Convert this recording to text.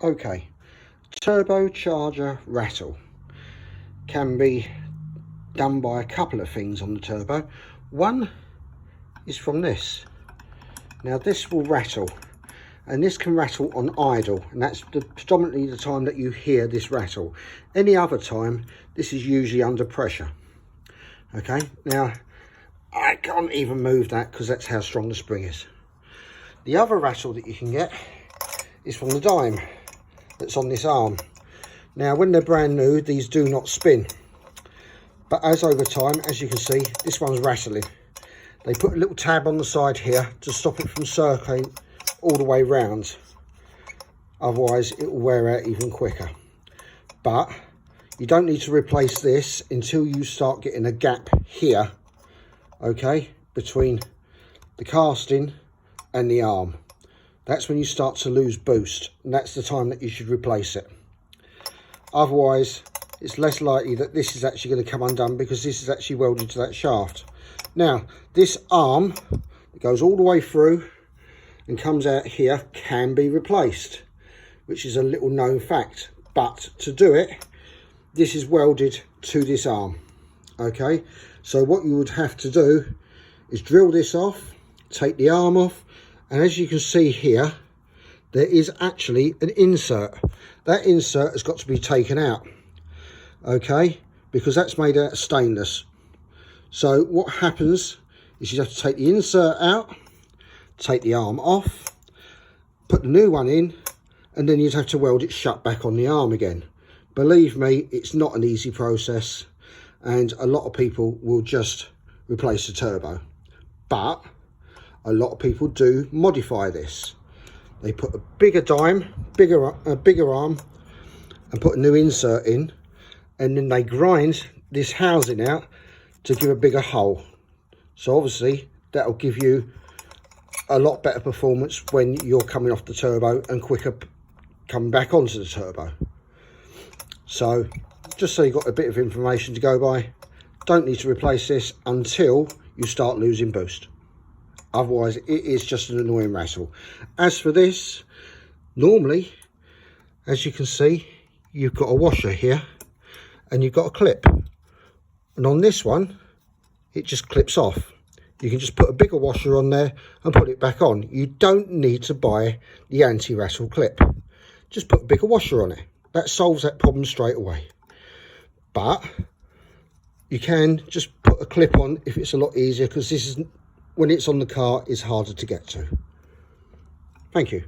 Okay, turbocharger rattle can be done by a couple of things on the turbo. One is from this. Now this will rattle, and this can rattle on idle, and that's predominantly the time that you hear this rattle. Any other time, this is usually under pressure. Okay, now I can't even move that because that's how strong the spring is. The other rattle that you can get is from the dime that's on this arm. Now when they're brand new, these do not spin, but as over time, as you can see, this one's rattling. They put a little tab on the side here to stop it from circling all the way round, otherwise it will wear out even quicker. But you don't need to replace this until you start getting a gap here, okay, between the casting and the arm. That's when you start to lose boost, and that's the time that you should replace it. Otherwise, it's less likely that this is actually going to come undone, because this is actually welded to that shaft. Now, this arm that goes all the way through and comes out here can be replaced, which is a little known fact. But to do it, this is welded to this arm. Okay, so what you would have to do is drill this off, take the arm off, and as you can see here, there is actually an insert. That insert has got to be taken out, okay, because that's made out of stainless. So what happens is you have to take the insert out, take the arm off, put the new one in, and then you'd have to weld it shut back on the arm again. Believe me, it's not an easy process, and a lot of people will just replace the turbo. But a lot of people do modify this. They put a bigger dime, bigger arm, and put a new insert in, and then they grind this housing out to give a bigger hole. So obviously that'll give you a lot better performance when you're coming off the turbo and quicker coming back onto the turbo. So just so you've got a bit of information to go by, don't need to replace this until you start losing boost. Otherwise it is just an annoying rattle. As for this, normally, as you can see, you've got a washer here and you've got a clip, and on this one it just clips off. You can just put a bigger washer on there and put it back on. You don't need to buy the anti-rattle clip. Just put a bigger washer on it. That solves that problem straight away. But you can just put a clip on if it's a lot easier, because this is, when it's on the car, it's harder to get to. Thank you.